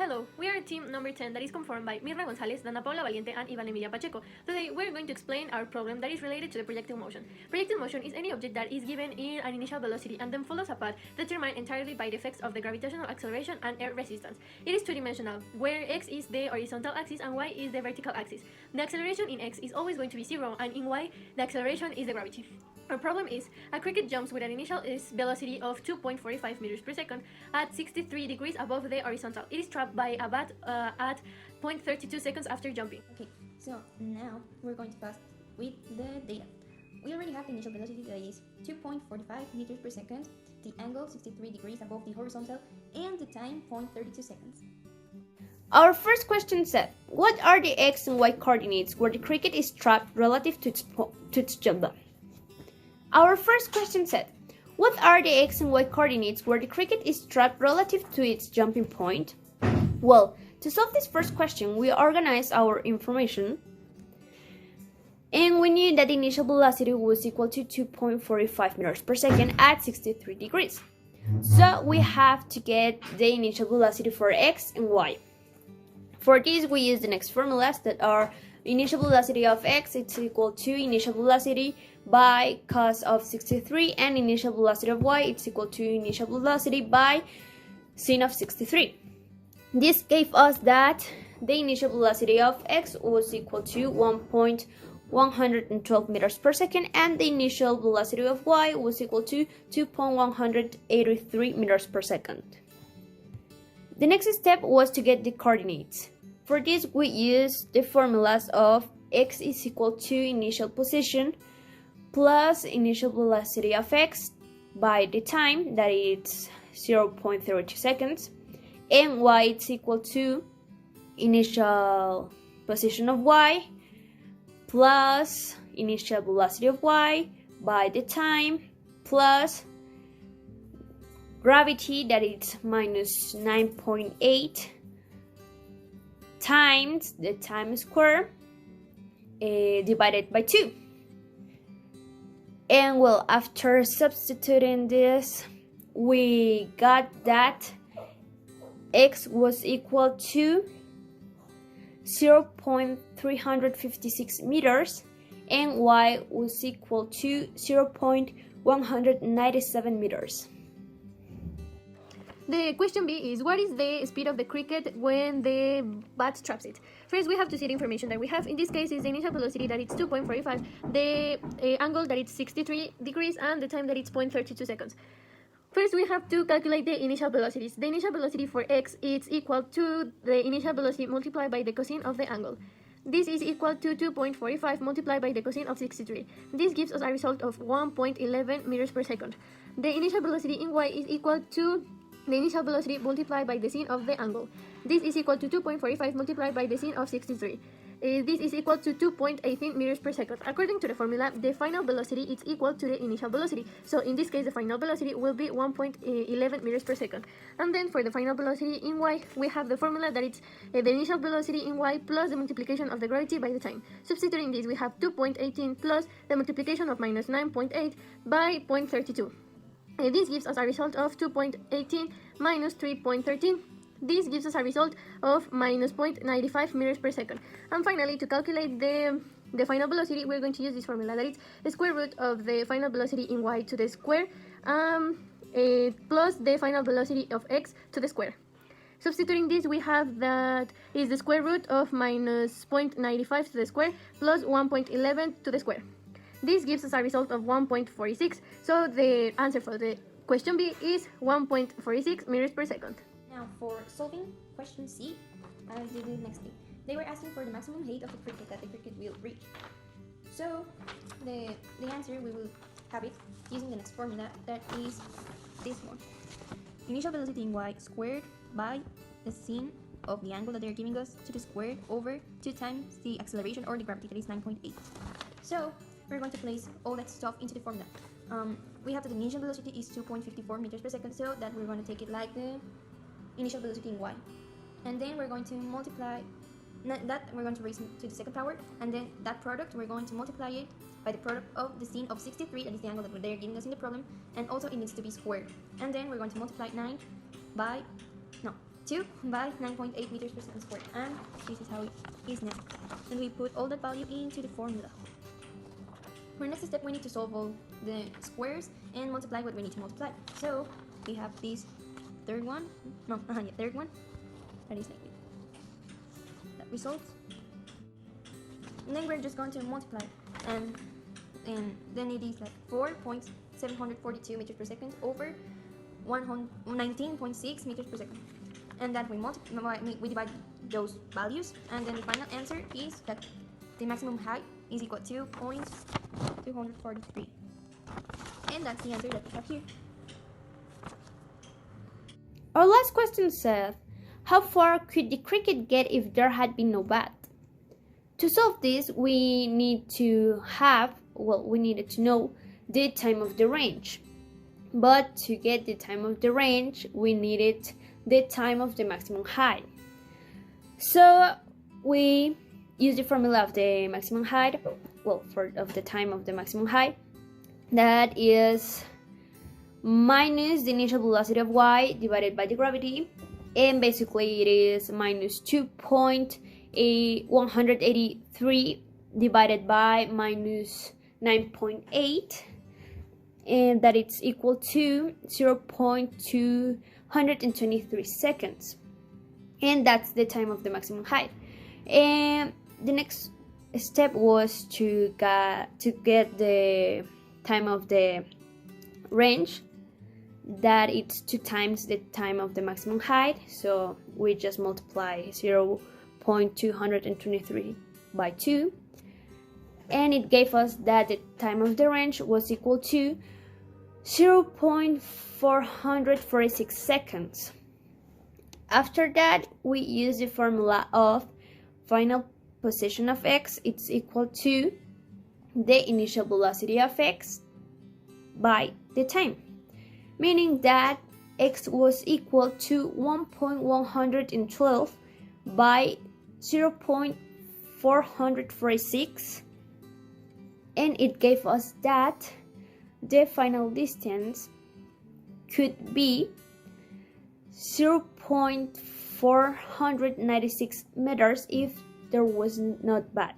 Hello, we are team number 10 that is conformed by Myrna, González, Paola, Valiente, and Ivana, Emilia, Pacheco. Today we're going to explain our problem that is related to the projectile motion. Projectile motion is any object that is given in an initial velocity and then follows a path determined entirely by the effects of the gravitational acceleration and air resistance. It is two-dimensional, where x is the horizontal axis and y is the vertical axis. The acceleration in x is always going to be 0, and in y, the acceleration is the gravity. Our problem is, a cricket jumps with an initial velocity of 2.45 meters per second at 63 degrees above the horizontal. It is trapped by a bat at 0.32 seconds after jumping. Okay, so now we're going to pass with the data. We already have the initial velocity that is 2.45 meters per second, the angle 63 degrees above the horizontal, and the time 0.32 seconds. Our first question said, what are the x and y coordinates where the cricket is trapped relative to its jump? Our first question said, what are the x and y coordinates where the cricket is trapped relative to its jumping point? Well, to solve this first question, we organized our information and we knew that the initial velocity was equal to 2.45 meters per second at 63 degrees. So we have to get the initial velocity for x and y. For this, we use the next formulas that are initial velocity of x is equal to initial velocity by cos of 63, and initial velocity of y is equal to initial velocity by sin of 63. This gave us that the initial velocity of x was equal to 1.112 meters per second, and the initial velocity of y was equal to 2.183 meters per second. The next step was to get the coordinates. For this, we use the formulas of x is equal to initial position plus initial velocity of x by the time, that is 0.32 seconds, and y is equal to initial position of y plus initial velocity of y by the time plus gravity, that is minus 9.8 times the time square divided by 2. And well, after substituting this, we got that x was equal to 0.356 meters and y was equal to 0.197 meters. The question B is, what is the speed of the cricket when the bat traps it? First, we have to see the information that we have. In this case, is the initial velocity that it's 2.45, the angle that it's 63 degrees, and the time that it's 0.32 seconds. First, we have to calculate the initial velocities. The initial velocity for x is equal to the initial velocity multiplied by the cosine of the angle. This is equal to 2.45 multiplied by the cosine of 63. This gives us a result of 1.11 meters per second. The initial velocity in y is equal to the initial velocity multiplied by the sine of the angle. This is equal to 2.45 multiplied by the sine of 63. This is equal to 2.18 meters per second. According to the formula, the final velocity is equal to the initial velocity. So in this case, the final velocity will be 1.11 meters per second. And then for the final velocity in y, we have the formula that it's the initial velocity in y plus the multiplication of the gravity by the time. Substituting this, we have 2.18 plus the multiplication of minus 9.8 by 0.32. This gives us a result of 2.18 minus 3.13. This gives us a result of minus 0.95 meters per second. And finally, to calculate the final velocity, we're going to use this formula, that is the square root of the final velocity in y to the square plus the final velocity of x to the square. Substituting this, we have that is the square root of minus 0.95 to the square plus 1.11 to the square. This gives us a result of 1.46, so the answer for the question B is 1.46 meters per second. Now for solving question C, I did the next thing. They were asking for the maximum height of the cricket that the cricket will reach. So the answer, we will have it using the next formula, that is this one. Initial velocity in y squared by the sine of the angle that they're giving us to the squared over 2 times the acceleration or the gravity, that is 9.8. So we're going to place all that stuff into the formula. We have that the initial velocity is 2.54 meters per second, so that we're going to take it like the initial velocity in y. And then we're going to multiply that, we're going to raise to the second power, and then that product, we're going to multiply it by the product of the sine of 63, that is the angle that they're giving us in the problem, and also it needs to be squared. And then we're going to multiply 9 by, no, 2 by 9.8 meters per second squared, and this is how it is now. And we put all that value into the formula. For next step, we need to solve all the squares and multiply what we need to multiply. So we have this third one, third one, that is like that results. And then we're just going to multiply, and then it is like 4.742 meters per second over 19.6 meters per second. And then we divide those values, and then the final answer is that the maximum height is equal to 0.243. And that's the answer that we have here. Our last question said, how far could the cricket get if there had been no bat? To solve this, we needed to know the time of the range. But to get the time of the range, we needed the time of the maximum height. So we use the formula of the maximum height, of the time of the maximum height. That is minus the initial velocity of y divided by the gravity, and basically it is minus 2.183 divided by minus 9.8, and that it's equal to 0.223 seconds, and that's the time of the maximum height. And the next step was to get the time of the range, that it's 2 times the time of the maximum height, so we just multiply 0.223 by 2, and it gave us that the time of the range was equal to 0.446 seconds. After that, we use the formula of final position of x, it's equal to the initial velocity of x by the time, meaning that x was equal to 1.112 by 0.446, and it gave us that the final distance could be 0.496 meters if there was not bat.